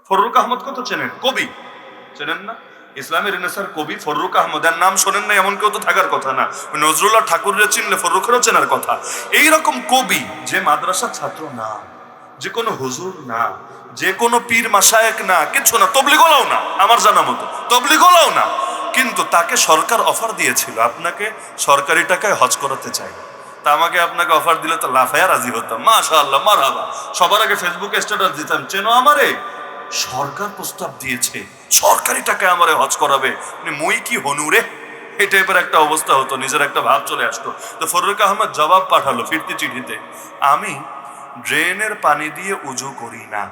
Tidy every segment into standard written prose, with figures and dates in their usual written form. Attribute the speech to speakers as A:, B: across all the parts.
A: ফররুক আহমদ কত চেনেন? কবি চেনেন না? ইসলামের রেনেসার কবি ফররুক আহমদের নাম শোনেন না এমন কেউ তো থাকার কথা না। নজরুল্লাহ ঠাকুরের চিনলে ফররুকেরও চেনার কথা। এইরকম কবি যে মাদ্রাসার ছাত্র না, যে কোনো হুজুর না, যে কোনো পীর মাশায়েখ না, কিচ্ছু না, তবলিগলাও না, আমার জানা মতো তবলিগলাও না, কিন্তু তাকে সরকার অফার দিয়েছিল আপনাকে সরকারি টাকায় হজ করাতে চাই। তা আমাকে আপনাকে অফার দিলে তো লাফায়া রাজি হতাম, মাশাআল্লাহ মারহাবা। সবার আগে ফেসবুকে স্ট্যাটাস দিতাম, চেনো আমারে? সরকার প্রস্তাব দিয়েছে সরকারি টাকায় আমারে হজ করাবে, মানে মুই কি হনুরে, এই টাইপের একটা অবস্থা হতো, নিজের একটা ভাব চলে আসতো। তো ফররুক আহমদ জবাব পাঠালো ফিরতি চিঠিতে, আমি ড্রেনের পানি দিয়ে উজু করি না।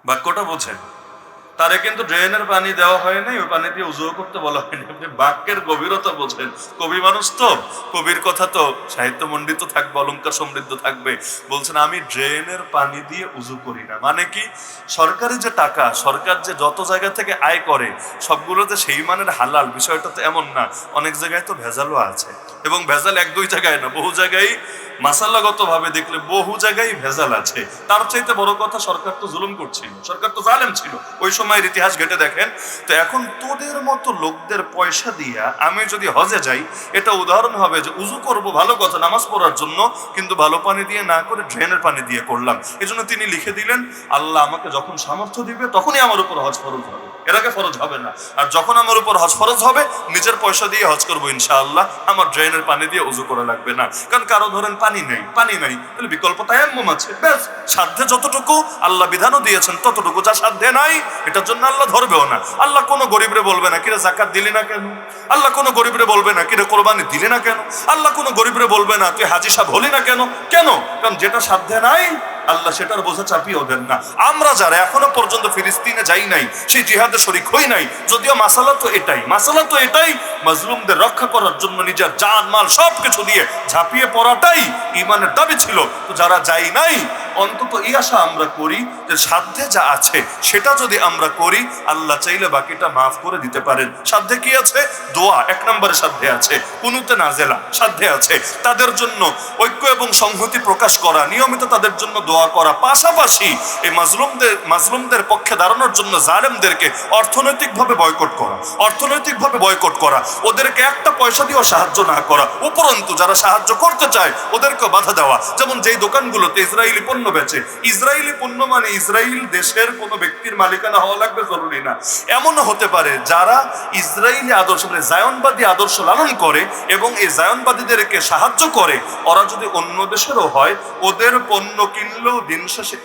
A: বাক্যটা বোঝেন, তারে কিন্তু ড্রেনের পানি দেওয়া হয় নাই, ওই পানি দিয়ে উজু করতে বলা হয়নি। আপনি বাক্যের গভীরতা বোঝেন, কবি মানুষ তো, কবির কথা তো সাহিত্য মণ্ডিত থাকবে, অলংকার সমৃদ্ধ থাকবে। বলছেন আমি ড্রেনের পানি দিয়ে উজু করি না, মানে কি সরকারি যে টাকা, সরকার যে যত জায়গা থেকে আয় করে সবগুলোতে সেই মানের হালাল, বিষয়টা তো এমন না, অনেক জায়গায় তো ভেজালও আছে। এবং ভেজাল এক দুই জায়গায় না, বহু জায়গায় মাসাল্লাগত ভাবে দেখলে বহু জায়গায় ভেজাল আছে। তার চাইতে বড় কথা, সরকার তো জুলুম করছিল, সরকার তো জালেম ছিল ওই সময়ের ইতিহাস ঘেটে দেখেন। তো এখন তোদের মতো লোকদের পয়সা দিয়া আমি যদি হজে যাই, এটা উদাহরণ হবে যে উজু করব ভালো কথা নামাজ পড়ার জন্য, কিন্তু ভালো পানি দিয়ে না করে ড্রেনের পানি দিয়ে করলাম। এজন্য তিনি লিখে দিলেন, আল্লাহ আমাকে যখন সামর্থ্য দিবে তখনই আমার উপর হজ ফরজ হবে, এর আগে ফরজ হবে না। আর যখন আমার উপর হজ ফরজ হবে, নিজের পয়সা দিয়ে হজ করবো ইনশাআল্লাহ, আমার ড্রেনের পানি দিয়ে উজু করা লাগবে না। কারণ কারো ধরেন পানি নেই, তাহলে বিকল্প তায়াম্মুম আছে, ব্যাস সাধ্যে যতটুকু আল্লাহ বিধানও দিয়েছেন ততটুকু, যা সাধ্যে নাই এটার জন্য আল্লাহ ধরবেও না। আল্লাহ কোনো গরিবরে বলবে না কিরে জাকাত দিলি না কেন, আল্লাহ কোনো গরিবরে বলবে না কিরে কোরবানি দিলি না কেন, আল্লাহ কোনো গরিবরে বলবে না তুই হাজি সাহেব হলি না কেন। কেন? কারণ যেটা সাধ্যে নাই আল্লাহ সেটার বোঝা চাপিয়েও দেন না। আমরা যারা এখনো পর্যন্ত ফিলিস্তিনে যাই নাই, সেই জিহাদে শরীক হই নাই, যদিও মাসালা তো এটাই মাজলুমদের রক্ষা করার জন্য নিজের জান মাল সবকিছু দিয়ে ঝাঁপিয়ে পড়াটাই ইমানের দাবি ছিল। তো যারা যাই নাই, অন্তত এই আশা আমরা করি যে সাধ্যে যা আছে সেটা যদি আমরা করি, আল্লাহ চাইলে বাকিটা মাফ করে দিতে পারেন। সাধ্যে কি আছে? দোয়া এক নম্বরে সাধ্যে আছে, কুনুতে নাজেলা সাধ্যে আছে, তাদের জন্য ঐক্য এবং সংহতি প্রকাশ করা, নিয়মিত তাদের জন্য দোয়া করা, পাশাপাশি এই মাজলুমদের পক্ষে দাঁড়ানোর জন্য জালেমদেরকে অর্থনৈতিকভাবে বয়কট করা, ওদেরকে একটা পয়সা দিয়েও সাহায্য না করা, উপরন্তু যারা সাহায্য করতে চায় ওদেরকে বাধা দেওয়া। যেমন যেই দোকানগুলোতে ইসরায়েলি পণ্য বেচে, ইসরায়েলি পণ্য মানে ইসরায়েল দেশের কোনো ব্যক্তির মালিকানা হওয়া লাগবে জরুরি না। এমনও হতে পারে যারা ইসরায়েলি আদর্শ মানে জায়নবাদী আদর্শ লালন করে এবং এই জায়নবাদীদেরকে সাহায্য করে, ওরা যদি অন্য দেশেরও হয়, ওদের পণ্য কিনলেও দিন শেষে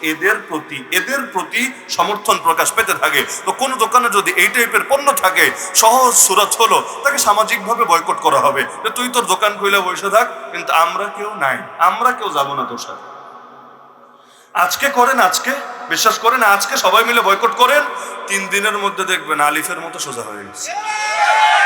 A: এদের প্রতি সমর্থন প্রকাশ পেতে থাকে। তো কোন দোকানে যদি এই টাইপের পণ্য থাকে, সহজ সুরত হলো তাকে সামাজিকভাবে বয়কট করা হবে, যে তুই তোর দোকান খুলে বসে থাক, কিন্তু আমরা কেউ নাই, আমরা কেউ যাবো না তোর সাথে। আজকে করেন, আজকে বিশ্বাস করেন, আজকে সবাই মিলে বয়কট করেন, 3 দিনের মধ্যে দেখবেন আলিফের মতো সোজা হয়ে গেছে।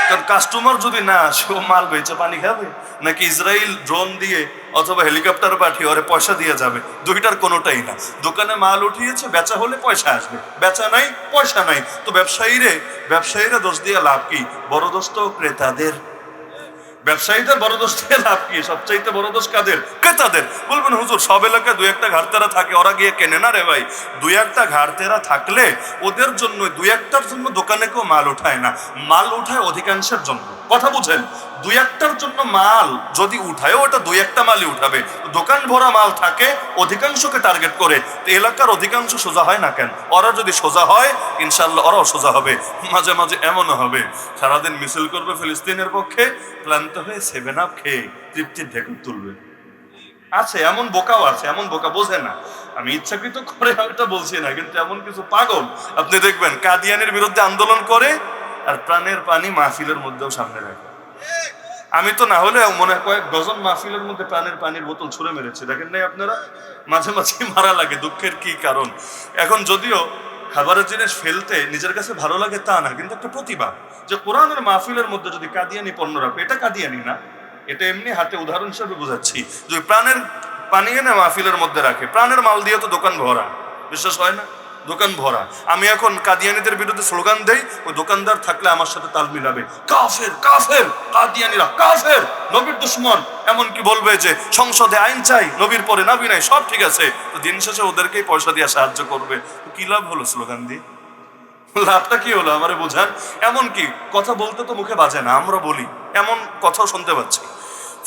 A: কারণ কাস্টমার যদি না আসে, ও মাল বেচে পানি খাবে, নাকি ইসরায়েল ড্রোন দিয়ে অথবা হেলিকপ্টার পাঠিয়ে ওরে পয়সা দিয়ে যাবে? দুইটার কোনোটাই না। দোকানে মাল উঠিয়েছে, বেচা হলে পয়সা আসবে, বেচা নাই পয়সা নাই। তো ব্যবসায়ীরা দোষ দিয়ে লাভ কি? বড় দোষ তো ক্রেতাদের। ব্যবসায়ীদের বড় দোষ দিয়ে লাভ কি? সবচাইতে বড় দোষ কাদের? ক্রেতাদের। বলবেন হুজুর সব এলাকায় 2-1টা ঘাড়তেরা থাকে, ওরা গিয়ে কেনে না রে ভাই। 2-1টা ঘাড়তেরা থাকলে ওদের জন্য, 2-1টার জন্য দোকানে কেউ মাল উঠায় না, মাল উঠায় অধিকাংশের জন্য। কথা বুঝেন? 2-1টার জন্য মাল যদি উঠায়, ওটা 2-1টা মালই উঠাবে। দোকান ভরা মাল থাকে, অধিকাংশকে টার্গেট করে। তো এলাকার অধিকাংশ সোজা হয় না কেন? ওরা যদি সোজা হয়, ইনশাল্লাহ ওরাও সোজা হবে। মাঝে মাঝে এমনও হবে, সারাদিন মিছিল করবে ফিলিস্তিনের পক্ষে, ক্লান্ত হয়ে 7 আপ খেয়ে তৃপ্তির ঢেকুর তুলবে। আছে এমন বোকাও আছে, এমন বোকা বোঝে না। আমি ইচ্ছাকৃত করে এটা বলছি না, কিন্তু এমন কিছু পাগল আপনি দেখবেন কাদিয়ানের বিরুদ্ধে আন্দোলন করে আর প্রাণের পানি মাহফিলের মধ্যেও সামনে রাখে। আমি তো না হলে মনে হয় কয়েক ডজন মাহফিলের মধ্যে প্রাণের পানির বোতল ছুঁড়ে মেরেছে, দেখেন নাই আপনারা? মাঝে মাঝে মারা লাগে, দুঃখের কি কারণ। এখন যদিও খাবারের জিনিস ফেলতে নিজের কাছে ভালো লাগে তা না, কিন্তু একটা প্রতিভা যে কোরআনের মাহফিলের মধ্যে যদি কাদিয়ানি পণ্য রাখবে, এটা কাদিয়ানি না, এটা এমনি হাতে উদাহরণ হিসেবে বোঝাচ্ছি। যদি প্রাণের পানি এনে মাহফিলের মধ্যে রাখে, প্রাণের মাল দিয়ে তো দোকান ভরা, বিশ্বাস হয় না? দোকান ভরা। আমি এখন কাদিয়ানিদের বিরুদ্ধে স্লোগান দেই, ওই দোকানদার থাকলে আমার সাথে তাল মিলাবে, কাফের কাফের কাদিয়ানিরা কাফের, নবীর দুশ্মন। এমনকি বলবে যে সংসদে আইন চাই, নবীর পরে নাবি নাই, সব ঠিক আছে। তো দিন শেষে ওদেরকেই পয়সা দিয়ে সাহায্য করবে। কি লাভ হলো স্লোগান দিয়ে? লাভটা কি হলো আমারে বোঝান। এমনকি কথা বলতে তো মুখে বাজে না, আমরা বলি, এমন কথাও শুনতে পাচ্ছি।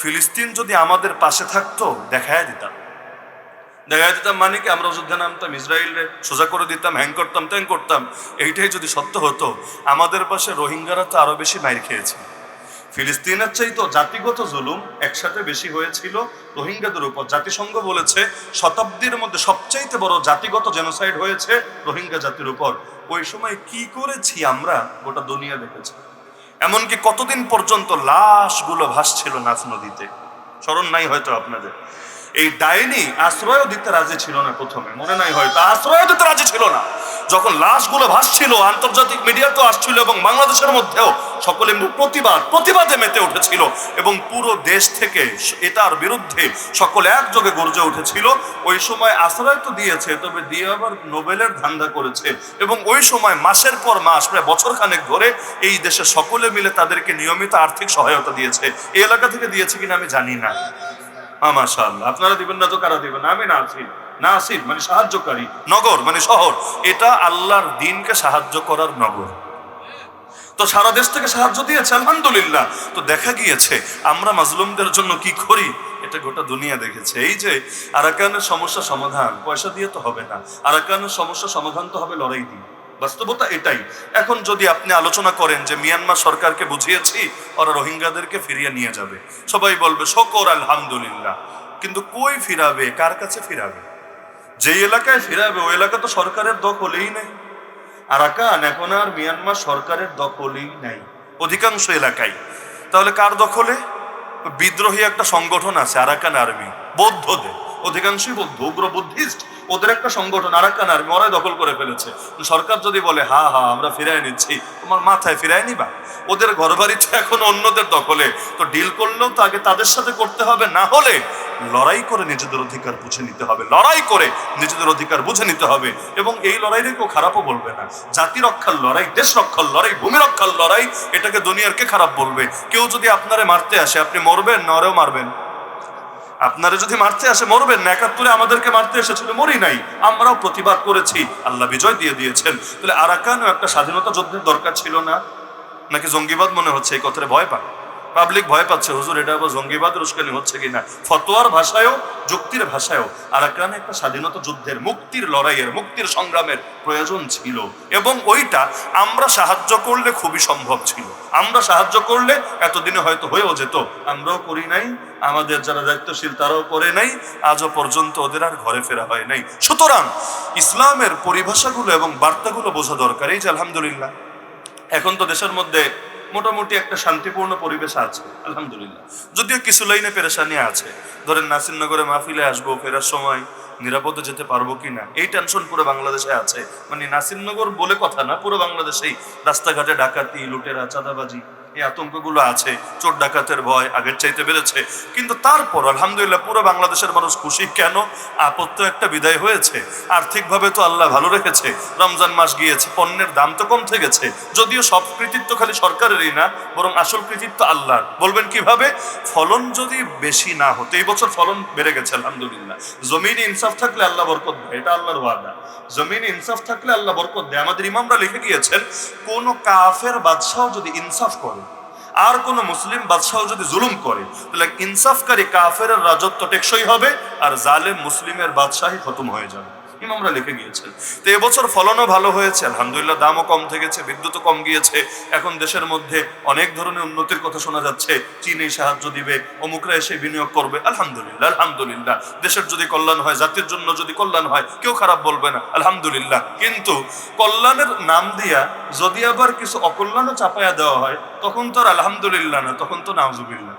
A: ফিলিস্তিন যদি আমাদের পাশে থাকতো দেখায় দিতাম, মানে কি আমরা যুদ্ধে নামতাম, ইসরায়েলরে সোজা করে দিতাম, হ্যাং করতাম, ত্যাং করতাম। এইটাই যদি সত্য হতো, আমাদের পাশে রোহিঙ্গারা তো আরো বেশি মাইর খেয়েছে। ফিলিস্তিনের চাই তো জাতিগত জুলুম একসাথে বেশি হয়েছিল রোহিঙ্গাদের উপর। জাতিসংঘ বলেছে শতাব্দীর মধ্যে সবচাইতে বড় জাতিগত জেনোসাইড হয়েছে রোহিঙ্গা জাতির উপর। ওই সময় কি করেছি আমরা গোটা দুনিয়া দেখেছে। এমনকি কতদিন পর্যন্ত লাশগুলো ভাসছিল নাফ নদীতে, স্মরণ নাই হয়তো আপনাদের। এই ডাইনি আশ্রয় দিতে রাজি ছিল না, প্রথমে মনে নাই হয়তো, আশ্রয় দিতে রাজি ছিল না। যখন লাশগুলো ভাসছিল, আন্তর্জাতিক মিডিয়া তো আসছিল এবং বাংলাদেশের মধ্যেও সকলে প্রতিবাদে মেতে উঠেছিল এবং পুরো দেশ থেকে এটার বিরুদ্ধে সকলে একযোগে গর্জে উঠেছিল। ওই সময় আশ্রয় তো দিয়েছে, তবে দিয়ে আবার নোবেলের ধান্দা করেছে এবং ওই সময় মাসের পর মাস, প্রায় বছর খানেক ধরে এই দেশে সকলে মিলে তাদেরকে নিয়মিত আর্থিক সহায়তা দিয়েছে। এই এলাকা থেকে দিয়েছে কিনা আমি জানি না, মাশাআল্লাহ। আপনারা দিবেন না তো কারা দিবেন? আমি নাসির মানে সাহায্যকারী, নগর মানে শহর। এটা আল্লাহর দিনকে সাহায্য করার নগর। তো সারা দেশ থেকে সাহায্য দিয়েছে, আলহামদুলিল্লাহ। তো দেখা গিয়েছে আমরা মাজলুমদের জন্য কি করি, এটা গোটা দুনিয়া দেখেছে। এই যে আরাকানের সমস্যা সমাধান পয়সা দিয়ে তো হবে না, আরাকানের সমস্যা সমাধান তো হবে লড়াই দিয়ে। বাস্তবতা এটাই। এখন যদি আপনি আলোচনা করেন যে মিয়ানমার সরকারকে বুঝিয়েছি ওরা রোহিঙ্গাদেরকে ফিরিয়ে নিয়ে যাবে, সবাই বলবে শকর আলহামদুলিল্লাহ। কিন্তু কই ফিরাবে, কার কাছে ফিরাবে? যে এলাকায় ফিরাবে ওই এলাকা তো সরকারের দখলেই নেই। আরাকান এখন আর মিয়ানমার সরকারের দখলেই নাই অধিকাংশ এলাকায়। তাহলে কার দখলে? বিদ্রোহী একটা সংগঠন আছে আরাকান আর্মি, বৌদ্ধদের, অধিকাংশই বৌদ্ধ, উগ্র বুদ্ধিস্ট। ওদের একটা সংগঠন আরাকান আর্মি, ওরাই দখল করে ফেলেছে। সরকার যদি বলে হা হা আমরা ফিরাই নিচ্ছি, তোমার মাথায় ফিরাই নিবা? ওদের ঘর বাড়ি তো এখন অন্যদের দখলে। তো ডিল করলেও তো আগে তাদের সাথে করতে হবে, না হলে লড়াই করে নিজেদের অধিকার বুঝে নিতে হবে, লড়াই করে নিজেদের অধিকার বুঝে নিতে হবে। এবং এই লড়াইরে কেউ খারাপও বলবে না। জাতি রক্ষার লড়াই, দেশ রক্ষার লড়াই, ভূমি রক্ষার লড়াই, এটাকে দুনিয়ার কে খারাপ বলবে? কেউ যদি আপনারে মারতে আসে, আপনি মরবেন না ওরেও মারবেন? আপনারা যদি মারতে আসে মরবেন না। ৭১ আমাদেরকে মারতে এসেছিল, মরি নাই, আমরাও প্রতিবাদ করেছি, আল্লাহ বিজয় দিয়ে দিয়েছেন। তাহলে আরাকানও একটা স্বাধীনতা যুদ্ধের দরকার ছিল না? নাকি জঙ্গিবাদ মনে হচ্ছে? এই কথাটা ভয় পায় পাবলিক, ভয় পাচ্ছে হুজুর এটা আবার জঙ্গিবাদ উস্কানি হচ্ছে কিনা। ফতোয়ার ভাষায়ও যুক্তির ভাষায়ও আরাকানে একটা স্বাধীনতা যুদ্ধের, মুক্তির লড়াইয়ের, মুক্তির সংগ্রামের প্রয়োজন ছিল এবং ওইটা আমরা সাহায্য করলে খুবই সম্ভব ছিল। আমরা সাহায্য করলে এতদিনে হয়তো হয়েও যেত, আমরাও করি নাই, আমাদের যারা দায়িত্বশীল তারাও করে নাই, আজও পর্যন্ত ওদের আর ঘরে ফেরা হয় নাই। সুতরাং ইসলামের পরিভাষাগুলো এবং বার্তাগুলো বোঝা দরকার। এই যে আলহামদুলিল্লাহ এখন তো দেশের মধ্যে মোটামুটি একটা শান্তিপূর্ণ পরিবেশ আছে আলহামদুলিল্লাহ, যদিও কিছু লাইনে পেরেশানি আছে। ধরেন নাসিরনগরে মাহফিলে আসবো, ফেরার সময় নিরাপদে যেতে পারবো কিনা, এই টেনশন পুরো বাংলাদেশে আছে। মানে নাসিরনগর বলে কথা না, পুরো বাংলাদেশেই রাস্তাঘাটে ডাকাতি, লুটেরা, চাঁদাবাজি, এই আতঙ্কগুলো আছে। চোর ডাকাতের ভয় আগের চাইতে বেড়েছে, কিন্তু তারপর আলহামদুলিল্লাহ পুরো বাংলাদেশের মানুষ খুশি। কেন? আপত্ত একটা বিদায় হয়েছে, আর্থিকভাবে তো আল্লাহ ভালো রেখেছে, রমজান মাস গিয়েছে, পণ্যের দাম তো কমতে গেছে। যদিও সব কৃতিত্ব খালি সরকারেরই না, বরং আসল কৃতিত্ব আল্লাহর। বলবেন কিভাবে? ফলন যদি বেশি না হতো, এই বছর ফলন বেড়ে গেছে আলহামদুলিল্লাহ। জমিনে ইনসাফ থাকলে আল্লাহ বরকত দেয়, এটা আল্লাহর ওয়াদা। জমিনে ইনসাফ থাকলে আল্লাহ বরকত দেয়। আমাদের ইমামরা লিখে গিয়েছেন, কোন কাফের বাদশাহ যদি ইনসাফ করে আর কোন মুসলিম বাদশাহ যদি জুলুম করে, তাহলে ইনসাফকারী কাফের রাজত্ব টেকসই হবে আর জালেম মুসলিমের বাদশাহী খতম হয়ে যাবে। ইমামরা লিখে গিয়েছেন। তো এবছর ফলনও ভালো হয়েছে আলহামদুলিল্লাহ, দামও কম থেকেছে, বিদ্যুৎও কম গিয়েছে। এখন দেশের মধ্যে অনেক ধরনের উন্নতির কথা শোনা যাচ্ছে, চীন এই সাহায্য দিবে, অমুকরা এসে বিনিয়োগ করবে। আলহামদুলিল্লাহ আলহামদুলিল্লাহ, দেশের যদি কল্যাণ হয়, জাতির জন্য যদি কল্যাণ হয়, কেউ খারাপ বলবে না আলহামদুলিল্লাহ। কিন্তু কল্যাণের নাম দিয়া যদি আবার কিছু অকল্যাণও চাপায়া দেওয়া হয়, তখন তো আর আলহামদুলিল্লাহ না, তখন তো নাউজুবিল্লাহ।